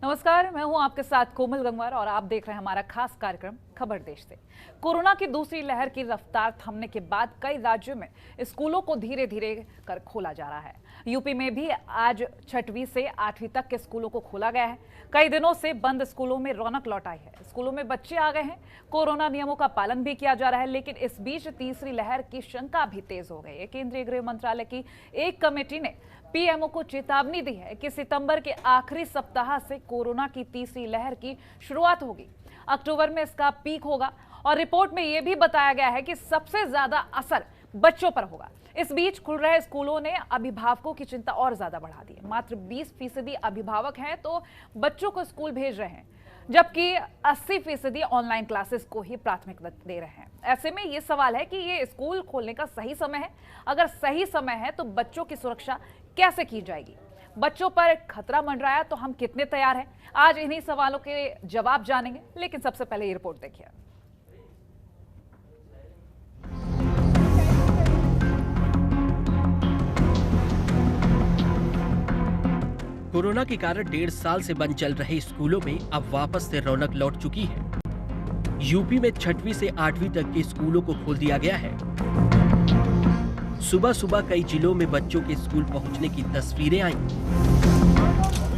नमस्कार, मैं हूं आपके साथ कोमल गंगवार और आप देख रहे हैं हमारा खास कार्यक्रम खबर देश से। कोरोना की दूसरी लहर की रफ्तार थमने के बाद कई राज्यों में स्कूलों को धीरे धीरे कर खोला जा रहा है। यूपी में भी आज 6वीं से 8वीं तक के स्कूलों को खोला गया है। कई दिनों से बंद स्कूलों में रौनक लौट आई है। स्कूलों में बच्चे आ गए हैं। कोरोना नियमों का पालन भी किया जा रहा है, लेकिन इस बीच तीसरी लहर की शंका भी तेज हो गई है। केंद्रीय गृह मंत्रालय की एक कमेटी ने पीएमओ को चेतावनी दी है कि सितंबर के आखिरी सप्ताह से कोरोना की तीसरी लहर की शुरुआत होगी। अक्टूबर में इसका पीक होगा और रिपोर्ट में यह भी बताया गया है कि सबसे ज्यादा असर बच्चों पर होगा। इस बीच खुल रहे स्कूलों ने अभिभावकों की चिंता और ज्यादा बढ़ा दी है। मात्र 20% अभिभावक हैं तो बच्चों को स्कूल भेज रहे हैं, जबकि 80% ऑनलाइन क्लासेस को ही प्राथमिकता दे रहे हैं। ऐसे में ये सवाल है कि ये स्कूल खोलने का सही समय है। अगर सही समय है तो बच्चों की सुरक्षा कैसे की जाएगी? बच्चों पर खतरा मंडराया तो हम कितने तैयार हैं? आज इन्हीं सवालों के जवाब जानेंगे, लेकिन सबसे पहले ये रिपोर्ट देखिए। कोरोना के कारण 1.5 साल से बंद चल रहे स्कूलों में अब वापस से रौनक लौट चुकी है। यूपी में 6वीं से 8वीं तक के स्कूलों को खोल दिया गया है। सुबह सुबह कई जिलों में बच्चों के स्कूल पहुंचने की तस्वीरें आईं।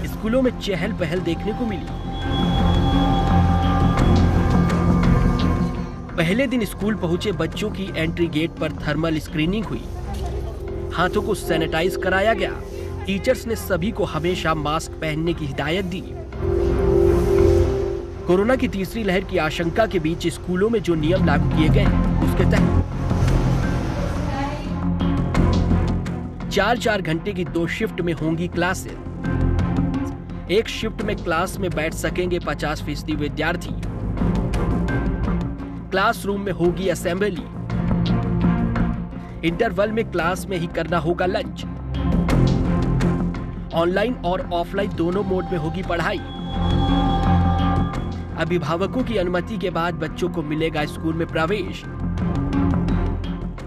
स्कूलों में चहल पहल देखने को मिली। पहले दिन स्कूल पहुंचे बच्चों की एंट्री गेट पर थर्मल स्क्रीनिंग हुई। हाथों को सैनिटाइज कराया गया। टीचर्स ने सभी को हमेशा मास्क पहनने की हिदायत दी। कोरोना की तीसरी लहर की आशंका के बीच स्कूलों में जो नियम लागू किए गए हैं उसके तहत 4-4 घंटे की 2 शिफ्ट में होंगी क्लासेस। एक शिफ्ट में क्लास में बैठ सकेंगे 50% विद्यार्थी। क्लासरूम में होगी असेंबली। इंटरवल में क्लास में ही करना होगा लंच। ऑनलाइन और ऑफलाइन दोनों मोड में होगी पढ़ाई। अभिभावकों की अनुमति के बाद बच्चों को मिलेगा स्कूल में प्रवेश।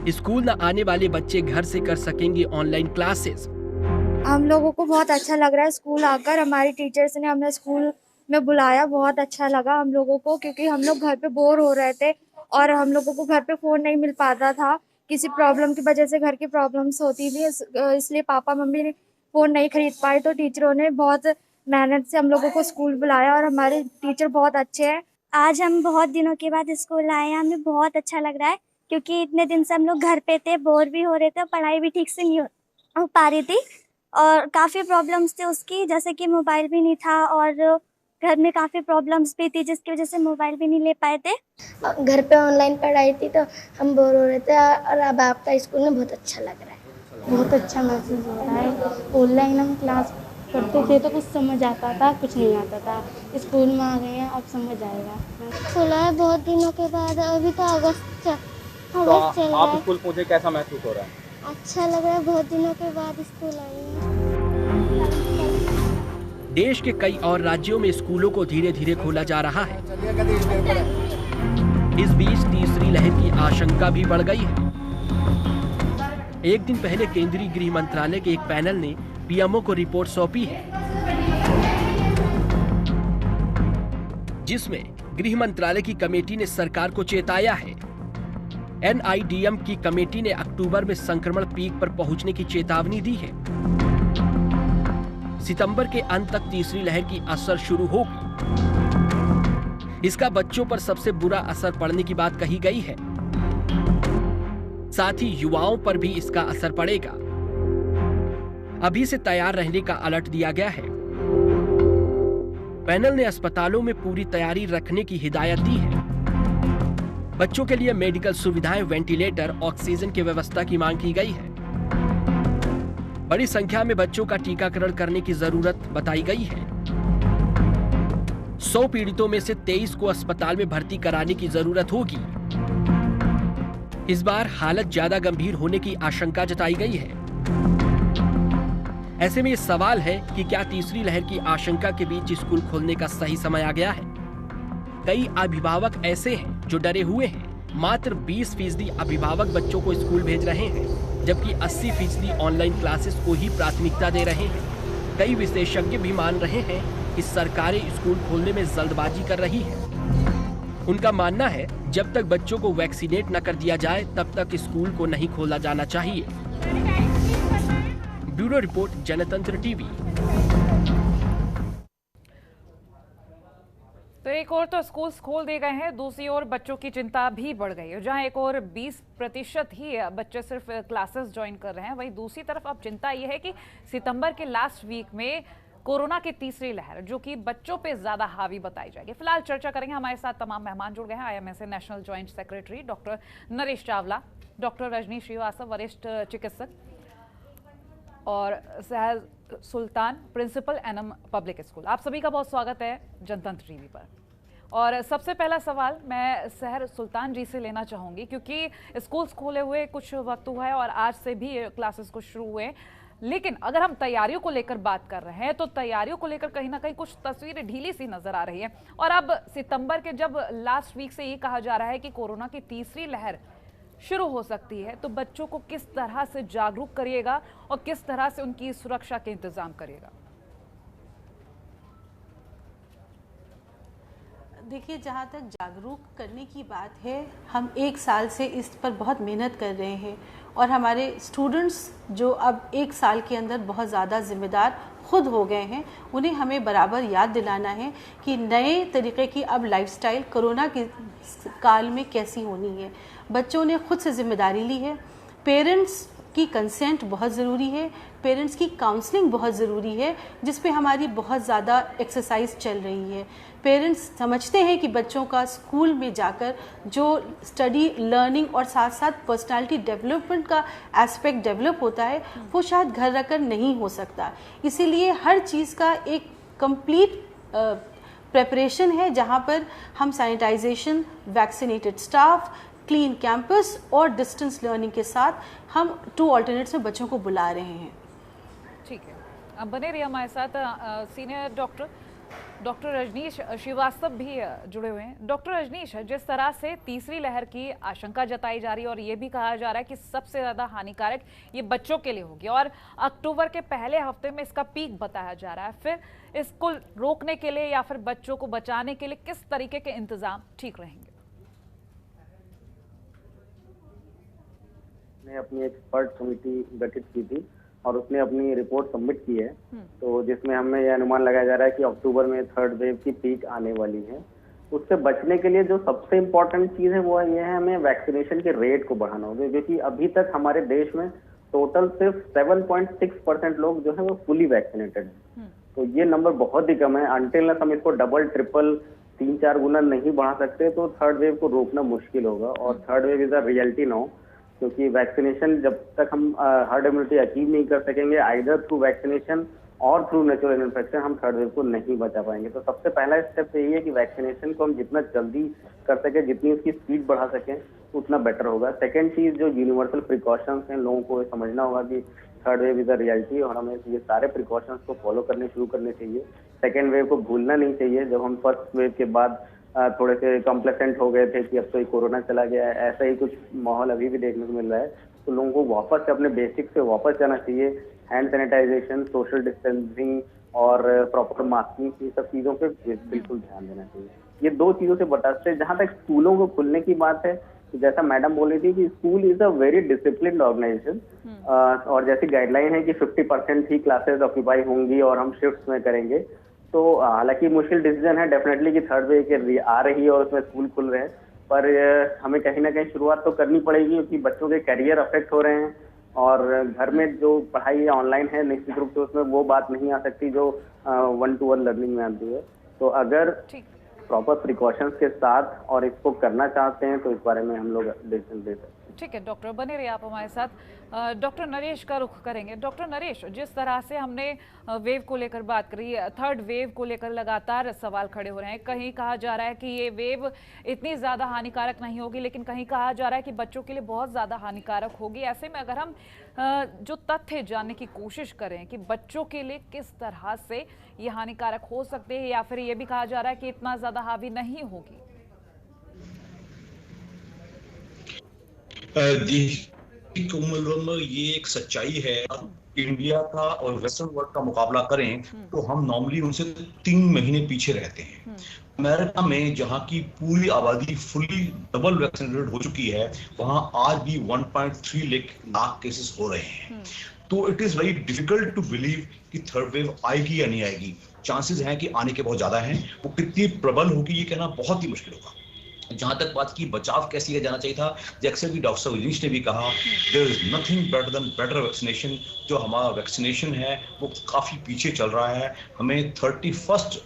स्कूल न आने वाले बच्चे घर से कर सकेंगे ऑनलाइन क्लासेस। हम लोगों को बहुत अच्छा लग रहा है स्कूल आकर। हमारी टीचर्स ने हमें स्कूल में बुलाया, बहुत अच्छा लगा हम लोगों को, क्योंकि हम लोग घर पे बोर हो रहे थे और हम लोगों को घर पे फोन नहीं मिल पाता था। किसी प्रॉब्लम की वजह से घर की प्रॉब्लम्स होती थी, इसलिए पापा मम्मी ने फोन नहीं खरीद पाए, तो टीचरों ने बहुत मेहनत से हम लोगों को स्कूल बुलाया और हमारे टीचर बहुत अच्छे हैं। आज हम बहुत दिनों के बाद स्कूल आए हैं, हमें बहुत अच्छा लग रहा है, क्योंकि इतने दिन से हम लोग घर पे थे, बोर भी हो रहे थे और पढ़ाई भी ठीक से नहीं हो पा रही थी और काफ़ी प्रॉब्लम्स थी उसकी, जैसे कि मोबाइल भी नहीं था और घर में काफ़ी प्रॉब्लम्स भी थी, जिसकी वजह से मोबाइल भी नहीं ले पाए थे। घर पे ऑनलाइन पढ़ाई थी तो हम बोर हो रहे थे और अब आपका स्कूल में बहुत अच्छा लग रहा है। बहुत अच्छा महसूस हो रहा है। ऑनलाइन हम क्लास करते थे तो कुछ समझ आता था, कुछ नहीं आता था। स्कूल में आ गए हैं, अब समझ आएगा। खुला है बहुत दिनों के बाद, अभी तो अगस्त चल रहा है। आप स्कूल पहुंचे, कैसा महसूस हो रहा है? अच्छा लग रहा है, बहुत दिनों के बाद स्कूल आई हैं। देश के कई और राज्यों में स्कूलों को धीरे धीरे खोला जा रहा है। इस बीच तीसरी लहर की आशंका भी बढ़ गई है। एक दिन पहले केंद्रीय गृह मंत्रालय के एक पैनल ने पीएमओ को रिपोर्ट सौंपी है, जिसमें गृह मंत्रालय की कमेटी ने सरकार को चेताया है। एनआईडीएम की कमेटी ने अक्टूबर में संक्रमण पीक पर पहुंचने की चेतावनी दी है। सितंबर के अंत तक तीसरी लहर की असर शुरू होगी। इसका बच्चों पर सबसे बुरा असर पड़ने की बात कही गई है। साथ ही युवाओं पर भी इसका असर पड़ेगा। अभी से तैयार रहने का अलर्ट दिया गया है। पैनल ने अस्पतालों में पूरी तैयारी रखने की हिदायत दी है। बच्चों के लिए मेडिकल सुविधाएं, वेंटिलेटर, ऑक्सीजन की व्यवस्था की मांग की गई है। बड़ी संख्या में बच्चों का टीकाकरण करने की जरूरत बताई गई है। 100 पीड़ितों में से 23 को अस्पताल में भर्ती कराने की जरूरत होगी। इस बार हालत ज्यादा गंभीर होने की आशंका जताई गई है। ऐसे में ये सवाल है कि क्या तीसरी लहर की आशंका के बीच स्कूल खोलने का सही समय आ गया है? कई अभिभावक ऐसे हैं जो डरे हुए हैं। मात्र 20% अभिभावक बच्चों को स्कूल भेज रहे हैं, जबकि 80% ऑनलाइन क्लासेस को ही प्राथमिकता दे रहे हैं। कई विशेषज्ञ भी मान रहे हैं कि सरकारें स्कूल खोलने में जल्दबाजी कर रही है। उनका मानना है जब तक बच्चों को वैक्सीनेट न कर दिया जाए तब तक स्कूल को नहीं खोला जाना चाहिए। ब्यूरो रिपोर्ट, जनतंत्र टीवी। तो एक और तो स्कूल्स खोल दिए गए हैं, दूसरी ओर बच्चों की चिंता भी बढ़ गई है। जहां एक और 20% ही बच्चे सिर्फ क्लासेस ज्वाइन कर रहे हैं, वहीं दूसरी तरफ अब चिंता यह है कि सितंबर के लास्ट वीक में कोरोना की तीसरी लहर जो कि बच्चों पे ज्यादा हावी बताई जाएगी। फिलहाल चर्चा करेंगे, हमारे साथ तमाम मेहमान जुड़ गए हैं। IMSA national joint secretary doctor Naresh Chawla, doctor Rajni Srivastava, वरिष्ठ चिकित्सक, और Sahaj Sultan, principal NM public school. आप सभी का बहुत स्वागत है जनतंत्र टीवी पर। और सबसे पहला सवाल मैं सहर सुल्तान जी से लेना चाहूँगी, क्योंकि स्कूल्स खोले हुए कुछ वक्त हुआ है और आज से भी क्लासेस कुछ शुरू हुए, लेकिन अगर हम तैयारियों को लेकर बात कर रहे हैं तो तैयारियों को लेकर कहीं ना कहीं कुछ तस्वीरें ढीली सी नजर आ रही है। और अब सितंबर के जब लास्ट वीक से ये कहा जा रहा है कि कोरोना की तीसरी लहर शुरू हो सकती है, तो बच्चों को किस तरह से जागरूक करिएगा और किस तरह से उनकी सुरक्षा के इंतजाम करिएगा? देखिए, जहाँ तक जागरूक करने की बात है, हम 1 साल से इस पर बहुत मेहनत कर रहे हैं और हमारे स्टूडेंट्स जो अब 1 साल के अंदर बहुत ज़्यादा जिम्मेदार खुद हो गए हैं, उन्हें हमें बराबर याद दिलाना है कि नए तरीके की अब लाइफस्टाइल कोरोना के काल में कैसी होनी है। बच्चों ने खुद से जिम्मेदारी ली है, पेरेंट्स की कंसेंट बहुत ज़रूरी है, पेरेंट्स की काउंसलिंग बहुत ज़रूरी है, जिस पे हमारी बहुत ज़्यादा एक्सरसाइज चल रही है। पेरेंट्स समझते हैं कि बच्चों का स्कूल में जाकर जो स्टडी, लर्निंग और साथ साथ पर्सनालिटी डेवलपमेंट का एस्पेक्ट डेवलप होता है, वो शायद घर रखकर नहीं हो सकता। इसीलिए हर चीज़ का एक कंप्लीट प्रेपरेशन है, जहाँ पर हम sanitization, vaccinated staff, clean campus और डिस्टेंस लर्निंग के साथ हम 2 ऑल्टरनेट्स में बच्चों को बुला रहे हैं। ठीक है, अब बने रहिए हमारे साथ। सीनियर डॉक्टर रजनीश श्रीवास्तव भी जुड़े हुए हैं। डॉक्टर रजनीश, जिस तरह से तीसरी लहर की आशंका जताई जा रही है और ये भी कहा जा रहा है कि सबसे ज़्यादा हानिकारक ये बच्चों के लिए होगी और अक्टूबर के पहले हफ्ते में इसका पीक बताया जा रहा है, फिर इसको रोकने के लिए या फिर बच्चों को बचाने के लिए किस तरीके के इंतजाम ठीक रहेंगे? ने अपनी एक्सपर्ट कमेटी गठित की थी और उसने अपनी रिपोर्ट सबमिट की है, तो जिसमें हमें यह अनुमान लगाया जा रहा है कि अक्टूबर में 3rd वेव की पीक आने वाली है। उससे बचने के लिए जो सबसे इम्पोर्टेंट चीज है वो ये है, हमें वैक्सीनेशन के रेट को बढ़ाना होगा, क्योंकि अभी तक हमारे देश में टोटल सिर्फ 7.6% लोग जो है वो फुली वैक्सीनेटेड है। तो ये नंबर बहुत ही कम है। अनटिल हम इसको डबल, ट्रिपल, 3-4 गुना नहीं बढ़ा सकते तो 3rd वेव को रोकना मुश्किल होगा। और 3rd wave is a reality now, क्योंकि वैक्सीनेशन जब तक हम हर्ड इम्यूनिटी अचीव नहीं कर सकेंगे, आइदर थ्रू वैक्सीनेशन और थ्रू नेचुरल इन्फेक्शन, हम 3rd वेव को नहीं बचा पाएंगे। तो सबसे पहला स्टेप यही है कि वैक्सीनेशन को हम जितना जल्दी कर सके, जितनी उसकी स्पीड बढ़ा सकें, उतना बेटर होगा। सेकेंड चीज, जो यूनिवर्सल प्रिकॉशंस हैं, लोगों को समझना होगा कि 3rd wave is a reality और हमें ये सारे प्रिकॉशंस को फॉलो करने शुरू करने चाहिए। 2nd वेव को भूलना नहीं चाहिए। जब हम 1st वेव के बाद थोड़े से कॉम्प्लेसेंट हो गए थे कि अब तो ये कोरोना चला गया है, ऐसा ही कुछ माहौल अभी भी देखने को मिल रहा है। तो लोगों को वापस से अपने बेसिक से वापस जाना चाहिए। हैंड सैनिटाइजेशन, सोशल डिस्टेंसिंग और प्रॉपर मास्किंग, ये सब चीजों पे बिल्कुल ध्यान देना चाहिए। ये 2 चीजों से बचाते। जहां तक स्कूलों को खुलने की बात है, तो जैसा मैडम बोल रही थी कि school is a very disciplined organization, और जैसी गाइडलाइन है कि 50% ही क्लासेस ऑक्यूपाई होंगी और हम शिफ्ट में करेंगे। तो हालांकि मुश्किल डिसीजन है डेफिनेटली कि 3rd वेव आ रही है और उसमें स्कूल खुल रहे हैं, पर हमें कहीं ना कहीं शुरुआत तो करनी पड़ेगी, क्योंकि बच्चों के करियर अफेक्ट हो रहे हैं और घर में जो पढ़ाई ऑनलाइन है, निश्चित रूप से उसमें वो बात नहीं आ सकती जो 1-to-1 लर्निंग में आती है। तो अगर प्रॉपर प्रिकॉशंस के साथ और इसको करना चाहते हैं तो इस बारे में हम लोग डिसीजन ले सकते हैं। ठीक है डॉक्टर, बने रहिए आप हमारे साथ। डॉक्टर नरेश का रुख करेंगे। डॉक्टर नरेश, जिस तरह से हमने वेव को लेकर बात करी, 3rd वेव को लेकर लगातार सवाल खड़े हो रहे हैं। कहीं कहा जा रहा है कि ये वेव इतनी ज़्यादा हानिकारक नहीं होगी, लेकिन कहीं कहा जा रहा है कि बच्चों के लिए बहुत ज़्यादा हानिकारक होगी। ऐसे में अगर हम जो तथ्य जानने की कोशिश करें कि बच्चों के लिए किस तरह से ये हानिकारक हो सकते हैं, या फिर ये भी कहा जा रहा है कि इतना ज़्यादा हावी नहीं होगी। जी कोमल, ये एक सच्चाई है। इंडिया का और वेस्टर्न वर्ल्ड का मुकाबला करें तो हम नॉर्मली उनसे 3 महीने पीछे रहते हैं। अमेरिका में जहां की पूरी आबादी फुली डबल वैक्सीनेटेड हो चुकी है, वहां आज भी 1.3 लाख केसेस हो रहे हैं। तो it is very difficult to believe कि थर्ड वेव आएगी या नहीं आएगी। चांसेस हैं कि आने के बहुत ज्यादा हैं। वो कितनी प्रबल होगी ये कहना बहुत ही मुश्किल होगा। जहां तक बात की बचाव कैसे किया जाना चाहिए था, जैसे भी डॉक्टर सविनीश ने भी कहा, there is nothing better than better vaccination. जो हमारा वैक्सीनेशन है वो काफी पीछे चल रहा है। हमें 31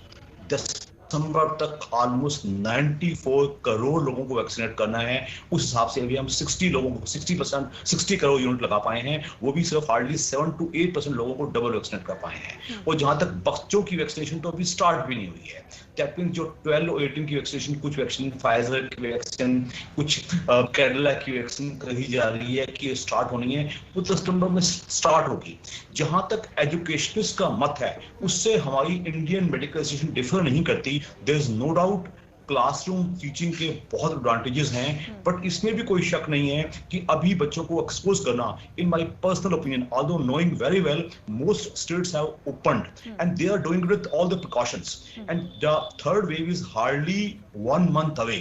दिसंबर तक ऑलमोस्ट 94 करोड़ लोगों को वैक्सीनेट करना है। उस हिसाब से अभी हम 60 करोड़ यूनिट लगा पाए हैं, वो भी सिर्फ हार्डली 7 to 8% लोगों को डबल वैक्सीनेट कर पाए हैं। और जहां तक बच्चों की वैक्सीनेशन तो अभी स्टार्ट भी नहीं हुई है। दैट मींस जो 12 और 18 की वैक्सीनेशन, कुछ वैक्सीन फाइजर की वैक्सीन, कुछ कैडिला की वैक्सीन कही जा रही है कि स्टार्ट होनी है, वो सितंबर में स्टार्ट होगी। जहां तक एजुकेशनिस्ट का मत है, उससे हमारी इंडियन मेडिकल एसोसिएशन डिफर नहीं करती। There is no doubt classroom teaching के बहुत एडवांटेजेस हैं, बट इसमें भी कोई शक नहीं है कि अभी बच्चों को एक्सपोज करना, in my personal opinion, although knowing very well most states have opened and they are doing with all the precautions and the third wave is hardly 1 month away.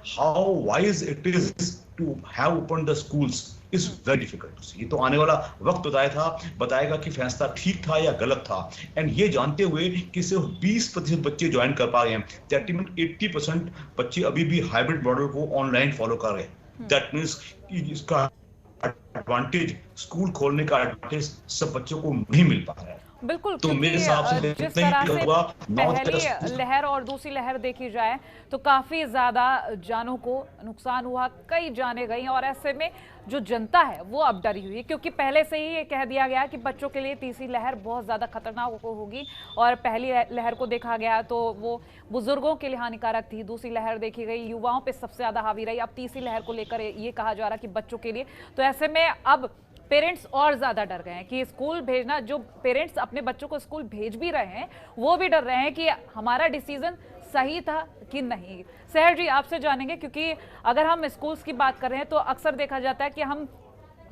How wise it is to have opened the schools is very difficult to see. ये तो आने वाला वक्त बताएगा कि फैसला ठीक था या गलत था। एंड ये जानते हुए कि सिर्फ 20% बच्चे ज्वाइन कर पा रहे हैं, दैट मीन 80% बच्चे अभी भी हाइब्रिड मॉडल को ऑनलाइन फॉलो कर रहे हैं। दैट मीन्स इसका एडवांटेज, स्कूल खोलने का एडवांटेज सब बच्चों को नहीं मिल पा रहा है। बिल्कुल, तो मेरे हिसाब से जिस तरह से पहली लहर और दूसरी लहर देखी जाए तो काफी ज्यादा जानों को नुकसान हुआ, कई जाने गई, और ऐसे में जो जनता है वो अब डरी हुई है, क्योंकि पहले से ही ये कह दिया गया कि बच्चों के लिए तीसरी लहर बहुत ज्यादा खतरनाक होगी। और पहली लहर को देखा गया तो वो बुजुर्गों के लिए हानिकारक थी, दूसरी लहर देखी गई युवाओं पे सबसे ज्यादा हावी रही, अब तीसरी लहर को लेकर ये कहा जा रहा कि बच्चों के लिए। तो ऐसे में अब पेरेंट्स और ज़्यादा डर गए हैं कि स्कूल भेजना, जो पेरेंट्स अपने बच्चों को स्कूल भेज भी रहे हैं वो भी डर रहे हैं कि हमारा डिसीजन सही था कि नहीं। सहर जी, आपसे जानेंगे, क्योंकि अगर हम स्कूल्स की बात कर रहे हैं तो अक्सर देखा जाता है कि हम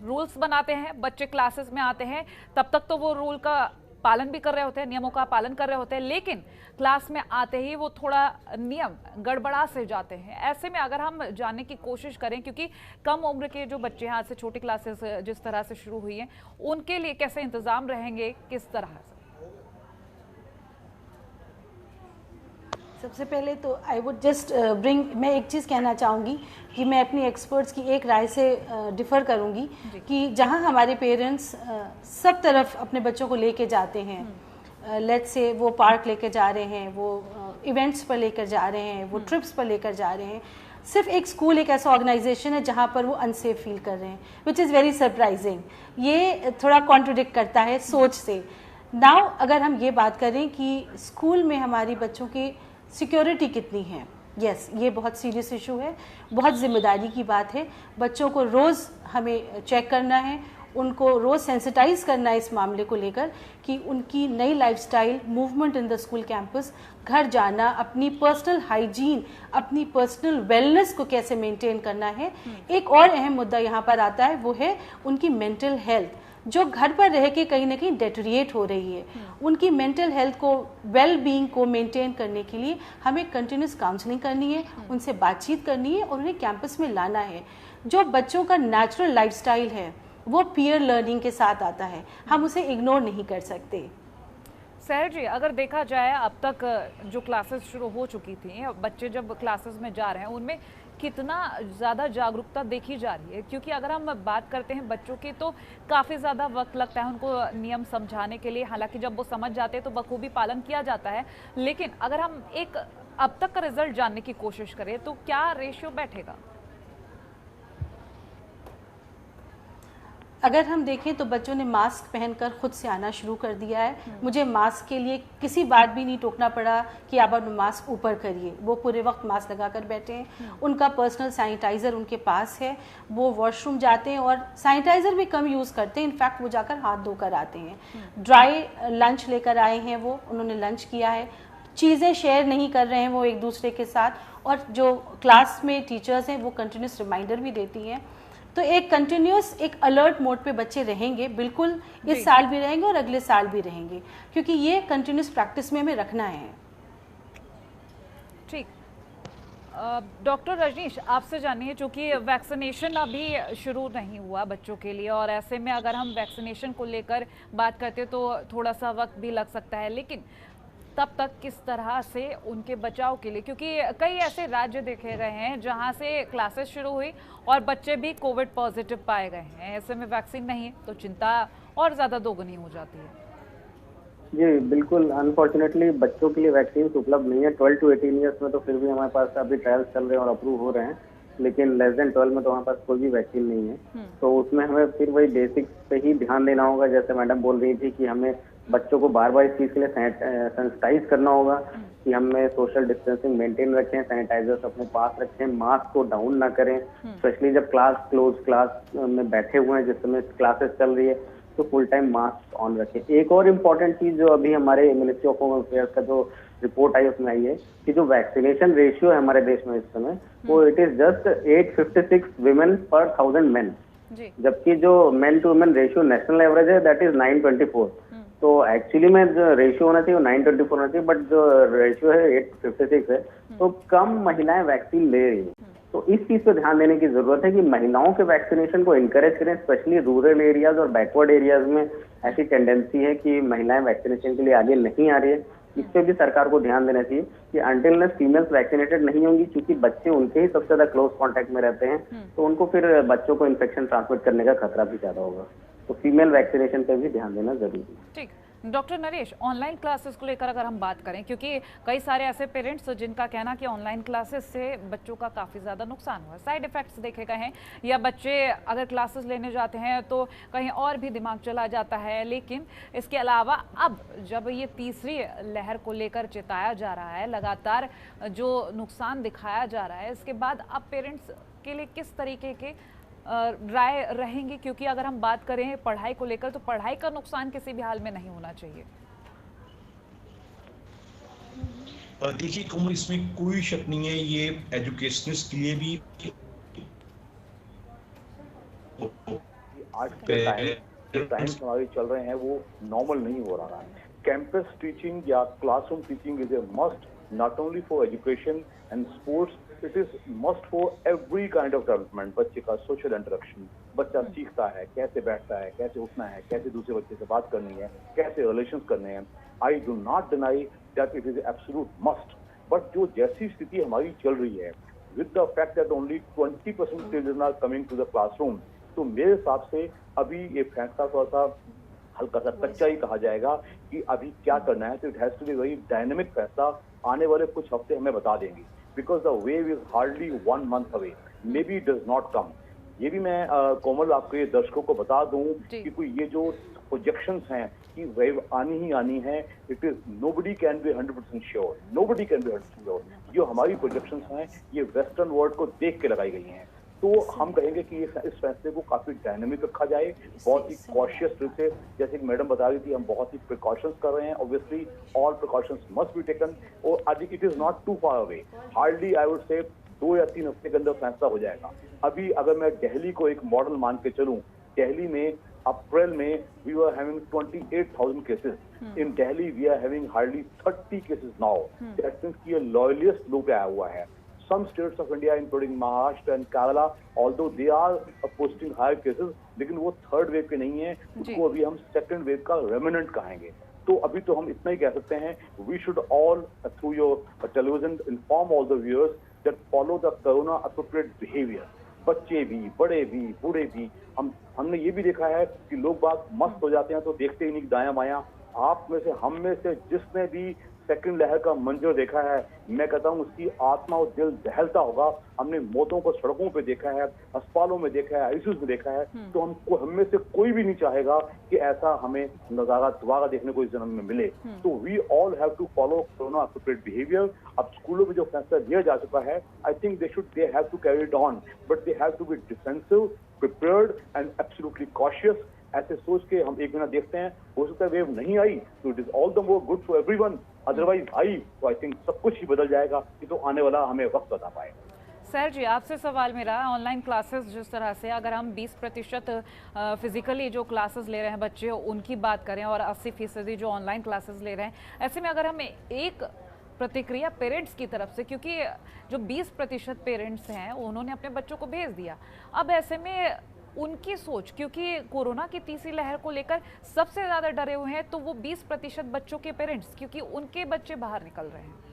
रूल्स बनाते हैं, बच्चे क्लासेस में आते हैं, तब तक तो वो रूल का पालन भी कर रहे होते हैं, नियमों का पालन कर रहे होते हैं, लेकिन क्लास में आते ही वो थोड़ा नियम गड़बड़ा से जाते हैं। ऐसे में अगर हम जानने की कोशिश करें, क्योंकि कम उम्र के जो बच्चे हैं, आज से छोटी क्लासेस जिस तरह से शुरू हुई हैं, उनके लिए कैसे इंतजाम रहेंगे, किस तरह से? सबसे पहले तो आई वुड जस्ट मैं एक चीज़ कहना चाहूँगी कि मैं अपनी एक्सपर्ट्स की एक राय से डिफ़र करूँगी कि जहाँ हमारे पेरेंट्स सब तरफ अपने बच्चों को लेके जाते हैं, लेट्स से वो पार्क लेकर जा रहे हैं, वो इवेंट्स पर लेकर जा रहे हैं, वो ट्रिप्स पर लेकर जा रहे हैं, सिर्फ एक स्कूल एक ऐसा ऑर्गेनाइजेशन है जहाँ पर वो अनसेफ फील कर रहे हैं, विच इज़ वेरी सरप्राइजिंग। ये थोड़ा कॉन्ट्रोडिक्ट करता है सोच से। नाउ अगर हम ये बात करें कि स्कूल में हमारी बच्चों की सिक्योरिटी कितनी है, यस, ये बहुत सीरियस इशू है, बहुत जिम्मेदारी की बात है। बच्चों को रोज़ हमें चेक करना है, उनको रोज़ सेंसिटाइज करना है इस मामले को लेकर कि उनकी नई lifestyle, movement in the school campus, घर जाना, अपनी पर्सनल हाइजीन, अपनी पर्सनल वेलनेस को कैसे मेंटेन करना है। एक और अहम मुद्दा यहाँ पर आता है, वो है उनकी मेंटल हेल्थ, जो घर पर रह के कहीं ना कहीं डेटरिएट हो रही है। उनकी मेंटल हेल्थ को, वेल बीइंग को मेंटेन करने के लिए हमें कंटिन्यूस काउंसलिंग करनी है, उनसे बातचीत करनी है और उन्हें कैंपस में लाना है। जो बच्चों का नेचुरल लाइफस्टाइल है वो पीयर लर्निंग के साथ आता है, हम उसे इग्नोर नहीं कर सकते। सहर जी, अगर देखा जाए अब तक जो क्लासेस शुरू हो चुकी थी, बच्चे जब क्लासेस में जा रहे हैं उनमें कितना ज़्यादा जागरूकता देखी जा रही है? क्योंकि अगर हम बात करते हैं बच्चों की तो काफ़ी ज़्यादा वक्त लगता है उनको नियम समझाने के लिए, हालांकि जब वो समझ जाते हैं तो बखूबी पालन किया जाता है। लेकिन अगर हम एक अब तक का रिजल्ट जानने की कोशिश करें तो क्या रेशियो बैठेगा? अगर हम देखें तो बच्चों ने मास्क पहनकर खुद से आना शुरू कर दिया है। मुझे मास्क के लिए किसी बात भी नहीं टोकना पड़ा कि आप अपना मास्क ऊपर करिए, वो पूरे वक्त मास्क लगा कर बैठे हैं। उनका पर्सनल सैनिटाइज़र उनके पास है, वो वॉशरूम जाते हैं और सैनिटाइज़र भी कम यूज़ करते हैं, इनफैक्ट वो जाकर हाथ धोकर आते हैं। ड्राई लंच लेकर आए हैं, वो उन्होंने लंच किया है। चीज़ें शेयर नहीं कर रहे हैं वो एक दूसरे के साथ, और जो क्लास में टीचर्स हैं वो कंटिन्यूस रिमाइंडर भी देती हैं। तो एक कंटिन्यूस एक अलर्ट मोड पे बच्चे रहेंगे, बिल्कुल इस साल भी रहेंगे और अगले साल भी रहेंगे, क्योंकि ये कंटिन्यूस प्रैक्टिस में हमें रखना है। ठीक, डॉक्टर रजनीश आपसे जानिए, चूंकि वैक्सीनेशन अभी शुरू नहीं हुआ बच्चों के लिए और ऐसे में अगर हम वैक्सीनेशन को लेकर बात करते तो थोड़ा सा वक्त भी लग सकता है, लेकिन तब तक किस तरह से उनके बचाव के लिए, क्योंकि कई ऐसे राज्य देखे गए हैं जहां से क्लासेस शुरू हुई और बच्चे भी कोविड पॉजिटिव पाए गए हैं, ऐसे में वैक्सीन नहीं है तो चिंता और ज़्यादा दोगुनी हो जाती है। जी बिल्कुल, अनफॉर्चुनेटली बच्चों के लिए वैक्सीन उपलब्ध नहीं है। 12 to 18 ईयर्स में तो फिर भी हमारे पास अभी ट्रायल्स चल रहे हैं और अप्रूव हो रहे हैं, लेकिन लेस देन 12 में तो हमारे पास कोई भी वैक्सीन नहीं है। तो उसमें हमें फिर वही बेसिक्स पे ही ध्यान देना होगा, जैसे मैडम बोल रही थी कि हमें बच्चों को बार बार इस चीज़ के लिए सैनिटाइज करना होगा कि हमें सोशल डिस्टेंसिंग मेंटेन रखें, सैनिटाइजर्स अपने पास रखें, मास्क को डाउन ना करें, स्पेशली जब क्लोज क्लास में बैठे हुए हैं, जिस समय क्लासेस चल रही है तो फुल टाइम मास्क ऑन रखें। एक और इम्पॉर्टेंट चीज जो अभी हमारे मिनिस्ट्री ऑफ होम अफेयर्स का जो रिपोर्ट आई उसमें आई है कि जो वैक्सीनेशन रेशियो है हमारे देश में इस समय वो इट इज जस्ट 856 विमेन पर 1000 मेन, जबकि जो men to women ratio national average है दैट इज 924। तो एक्चुअली में जो रेशियो होना चाहिए वो 924 होना चाहिए, बट जो रेशियो है 856 है, तो कम महिलाएं वैक्सीन ले रही है। तो इस चीज पे ध्यान देने की जरूरत है कि महिलाओं के वैक्सीनेशन को इनकरेज करें, स्पेशली रूरल एरियाज और बैकवर्ड एरियाज में ऐसी टेंडेंसी है कि महिलाएं वैक्सीनेशन के लिए आगे नहीं आ रही है। इस पे भी सरकार को ध्यान देना चाहिए कि अनटिल फीमेल्स वैक्सीनेटेड नहीं होंगी, क्योंकि बच्चे उनके ही सबसे ज्यादा क्लोज कांटेक्ट में रहते हैं, तो उनको फिर बच्चों को इन्फेक्शन ट्रांसमिट करने का खतरा भी ज्यादा होगा। तो फीमेल वैक्सीनेशन पे भी ध्यान देना जरूरी है। ठीक, डॉक्टर नरेश, ऑनलाइन क्लासेस को लेकर अगर हम बात करें, क्योंकि कई सारे ऐसे पेरेंट्स जिनका कहना कि ऑनलाइन क्लासेस से बच्चों का काफ़ी ज़्यादा नुकसान हुआ, साइड इफ़ेक्ट्स देखे गए हैं, या बच्चे अगर क्लासेस लेने जाते हैं तो कहीं और भी दिमाग चला जाता है। लेकिन इसके अलावा अब जब ये तीसरी लहर को लेकर चिताया जा रहा है, लगातार जो नुकसान दिखाया जा रहा है, इसके बाद अब पेरेंट्स के लिए किस तरीके के राय रहेंगी? क्योंकि अगर हम बात करें पढ़ाई को लेकर तो पढ़ाई का नुकसान किसी भी हाल में नहीं होना चाहिए। देखिए कमल, इसमें कोई शक नहीं है, ये एजुकेशनिस्ट के लिए भी आज के टाइम हमारे चल रहे हैं वो नॉर्मल नहीं हो रहा है। कैंपस टीचिंग या classroom teaching is a must not only for education and sports, it is must for every kind of development. बच्चे का सोशल इंटरेक्शन, बच्चा सीखता है कैसे बैठता है, कैसे उठना है, कैसे दूसरे बच्चे से बात करनी है, कैसे रिलेशंस करने हैं। I do not deny that it is absolute must, but जो जैसी स्थिति हमारी चल रही है with the fact that only 20% children are coming to the classroom, तो मेरे हिसाब से अभी ये फैसला थोड़ा सा हल्का सा कच्चा ही कहा जाएगा कि अभी क्या करना है। तो it has to be very dynamic फैसला, आने वाले कुछ हफ्ते हमें बता देंगे, because the wave is hardly 1 month away, maybe does not come. ये भी मैं कोमल आपके दर्शकों को बता दूं कि कोई ये जो प्रोजेक्शंस हैं कि वेव आनी ही आनी है, it is nobody can be 100% sure, nobody can be 100% sure. जो हमारी प्रोजेक्शंस हैं ये वेस्टर्न वर्ल्ड को देख के लगाई गई हैं, तो हम कहेंगे कि इस फैसले को काफी डायनेमिक रखा जाए, बहुत ही कॉशियस रूप से, जैसे कि मैडम बता रही थी, हम बहुत ही प्रिकॉशंस कर रहे हैं। Obviously all precautions must be taken, और I think it is not too far away, hardly I would say 2 या 3 हफ्ते के अंदर फैसला हो जाएगा। अभी अगर मैं दिल्ली को एक मॉडल मान के चलूं, दिल्ली में अप्रैल में we were having 28,000 cases, in Delhi we are having hardly 30 cases now, that means कि ये लॉयलिएस्ट लो पे आया हुआ है। Some states of India, including Maharashtra and Kerala, although they are posting higher cases, लेकिन वो थर्ड वेव के नहीं है, उसको अभी हम सेकंड वेव का रेमिनेंट कहेंगे। तो अभी तो हम इतना ही कह सकते हैं, we should all through your television inform all the viewers that follow the corona appropriate behavior। बच्चे भी, बड़े भी, बूढ़े भी, हमने ये भी देखा है कि लोग बाग मस्त हो जाते हैं तो देखते ही नहीं दायां बायां। आप में से, हम में से जिसने भी सेकंड लहर का मंजर देखा है, मैं कहता हूँ उसकी आत्मा और दिल दहलता होगा। हमने मौतों को सड़कों पे देखा है, अस्पतालों में देखा है, आईसीयू में देखा है, तो हम में से कोई भी नहीं चाहेगा कि ऐसा हमें नजारा दोबारा देखने को इस जन्म में मिले। तो we all have to follow corona appropriate behaviour. अब स्कूलों में जो फैसला लिया जा चुका है, I think they have to carry it on, but they have to be defensive, prepared and absolutely cautious. ऐसे सोच के हम एक महीना देखते हैं, हो सकता है वेव नहीं आई तो it is all the more good for everyone, otherwise I तो आई थिंक सब कुछ ही बदल जाएगा। ये तो आने वाला हमें वक्त बता पाए। सर जी, आपसे सवाल मेरा, ऑनलाइन क्लासेस जिस तरह से अगर हम 20% फिजिकली जो क्लासेस ले रहे हैं बच्चे उनकी बात करें और 80% जो ऑनलाइन क्लासेस ले रहे हैं, ऐसे में अगर हम एक प्रतिक्रिया पेरेंट्स की तरफ से, क्योंकि जो 20% पेरेंट्स हैं उन्होंने अपने बच्चों को भेज दिया, अब ऐसे में उनकी सोच, क्योंकि कोरोना की तीसरी लहर को लेकर सबसे ज़्यादा डरे हुए हैं, तो वो 20% बच्चों के पेरेंट्स, क्योंकि उनके बच्चे बाहर निकल रहे हैं।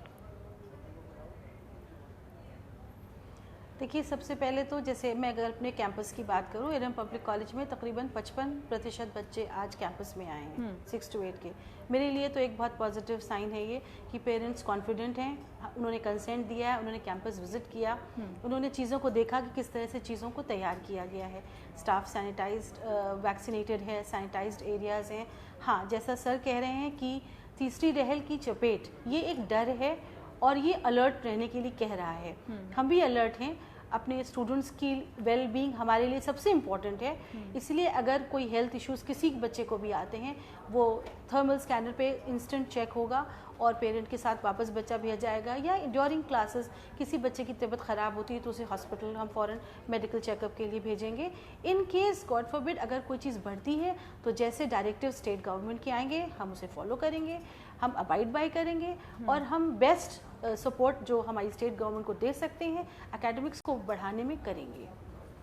देखिए, सबसे पहले तो जैसे मैं अगर अपने कैंपस की बात करूं, एरम पब्लिक कॉलेज में तकरीबन 55% बच्चे आज कैंपस में आए हैं 6 to 8 के। मेरे लिए तो एक बहुत पॉजिटिव साइन है ये कि पेरेंट्स कॉन्फिडेंट हैं, उन्होंने कंसेंट दिया है, उन्होंने कैंपस विजिट किया, उन्होंने चीज़ों को देखा कि किस तरह से चीज़ों को तैयार किया गया है, स्टाफ सैनिटाइज्ड, वैक्सीनेटेड है, सैनिटाइज्ड एरियाज़ हैं। हाँ, जैसा सर कह रहे हैं कि तीसरी लहर की चपेट, ये एक डर है और ये अलर्ट रहने के लिए कह रहा है। हम भी अलर्ट हैं, अपने स्टूडेंट्स की वेल बीइंग हमारे लिए सबसे इम्पॉर्टेंट है, इसलिए अगर कोई हेल्थ इश्यूज़ किसी बच्चे को भी आते हैं, वो थर्मल स्कैनर पे इंस्टेंट चेक होगा और पेरेंट के साथ वापस बच्चा भेजा जाएगा, या ड्यूरिंग क्लासेस किसी बच्चे की तबीयत ख़राब होती है तो उसे हॉस्पिटल हम फ़ौरन मेडिकल चेकअप के लिए भेजेंगे। इन केस गॉड फॉरबिड अगर कोई चीज़ बढ़ती है तो जैसे डायरेक्टिव स्टेट गवर्नमेंट के आएंगे हम उसे फॉलो करेंगे, हम अबाइड बाय करेंगे और हम बेस्ट सपोर्ट जो हमारी स्टेट गवर्नमेंट को दे सकते हैं एकेडमिक्स को बढ़ाने में करेंगे।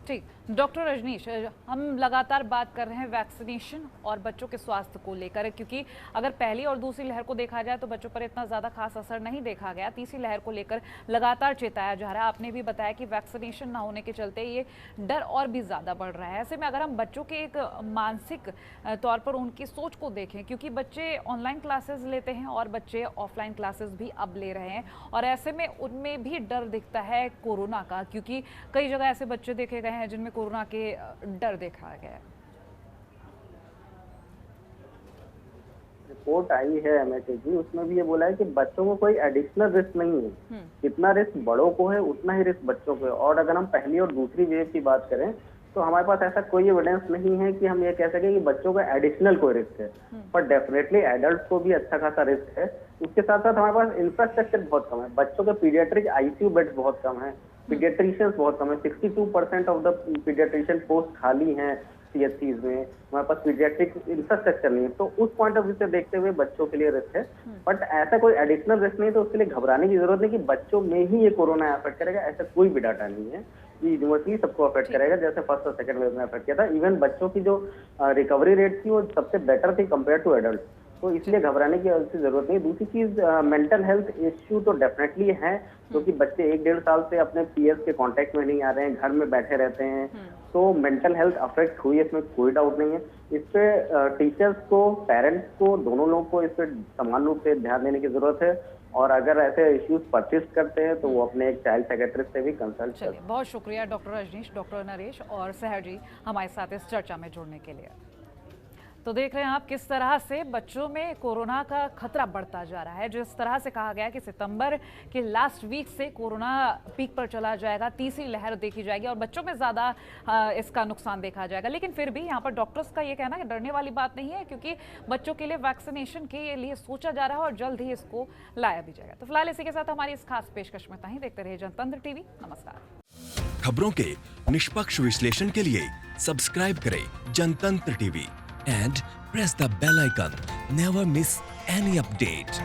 ठीक, डॉक्टर रजनीश, हम लगातार बात कर रहे हैं वैक्सीनेशन और बच्चों के स्वास्थ्य को लेकर, क्योंकि अगर पहली और दूसरी लहर को देखा जाए तो बच्चों पर इतना ज़्यादा खास असर नहीं देखा गया, तीसरी लहर को लेकर लगातार चेताया जा रहा है। आपने भी बताया कि वैक्सीनेशन ना होने के चलते ये डर और भी ज़्यादा बढ़ रहा है। ऐसे में अगर हम बच्चों के एक मानसिक तौर पर उनकी सोच को देखें, क्योंकि बच्चे ऑनलाइन क्लासेस लेते हैं और बच्चे ऑफलाइन क्लासेस भी अब ले रहे हैं, और ऐसे में उनमें भी डर दिखता है कोरोना का, क्योंकि कई जगह ऐसे बच्चे देखे गए हैं जिनमें कोरोना के डर देखा गया है। रिपोर्ट आई है एमएचए की, उसमें भी ये बोला है कि बच्चों को कोई एडिशनल रिस्क नहीं है, जितना रिस्क बड़ों को है उतना ही रिस्क बच्चों को है। और अगर हम पहली और दूसरी वेव की बात करें तो हमारे पास ऐसा कोई एविडेंस नहीं है कि हम ये कह सकें कि बच्चों का एडिशनल कोई रिस्क है, पर डेफिनेटली एडल्ट को भी अच्छा खासा रिस्क है। उसके साथ साथ हमारे पास इंफ्रास्ट्रक्चर बहुत कम है, बच्चों के पीडियाट्रिक आईसीयू बेड्स बहुत कम है, पीडियाट्रिशियंस बहुत कम है, 62% ऑफ द पीडियाट्रिशियन पोस्ट खाली हैं सीएचसीज में, हमारे पास पीडियाट्रिक इंफ्रास्ट्रक्चर नहीं है। तो उस पॉइंट ऑफ व्यू से देखते हुए बच्चों के लिए रिस्क है, बट ऐसा कोई एडिशनल रिस्क नहीं, तो उसके लिए घबराने की जरूरत नहीं कि बच्चों में ही ये कोरोना अफेक्ट करेगा, ऐसा कोई भी डाटा नहीं है। ये यूनिवर्सली सबको अफेक्ट करेगा, जैसे फर्स्ट और सेकंड वेव में अफेक्ट किया था। इवन बच्चों की जो रिकवरी रेट थी वो सबसे बेटर थी कंपेयर टू एडल्ट, तो इसलिए घबराने की जरूरत नहीं। दूसरी चीज, मेंटल हेल्थ इश्यू तो डेफिनेटली है, क्योंकि बच्चे 1-1.5 साल से अपने पीएस के कांटेक्ट में नहीं आ रहे हैं, घर में बैठे रहते हैं, तो मेंटल हेल्थ अफेक्ट हुई है, इसमें कोई डाउट नहीं है। इस पे टीचर्स को, पेरेंट्स को, दोनों लोग को इस पे समान रूप से ध्यान देने की जरूरत है, और अगर ऐसे इश्यूज परसिस्ट करते हैं तो वो अपने एक चाइल्ड साइकियाट्रिस्ट से भी कंसल्ट करें। चलिए, बहुत शुक्रिया डॉक्टर रजनीश, डॉक्टर नरेश और सहर जी हमारे साथ इस चर्चा में जुड़ने के लिए। तो देख रहे हैं आप किस तरह से बच्चों में कोरोना का खतरा बढ़ता जा रहा है। जिस तरह से कहा गया कि सितंबर के लास्ट वीक से कोरोना पीक पर चला जाएगा, तीसरी लहर देखी जाएगी और बच्चों में ज़्यादा इसका नुकसान देखा जाएगा। लेकिन फिर भी यहाँ पर डॉक्टर्स का ये कहना है कि डरने वाली बात नहीं है, क्योंकि बच्चों के लिए वैक्सीनेशन के लिए सोचा जा रहा है और जल्द ही इसको लाया भी जाएगा। तो फिलहाल इसी के साथ हमारी इस खास पेशकश में ही देखते रहिए जनतंत्र टीवी। नमस्कार। खबरों के निष्पक्ष विश्लेषण के लिए सब्सक्राइब करें जनतंत्र TV and press the bell icon. Never miss any update.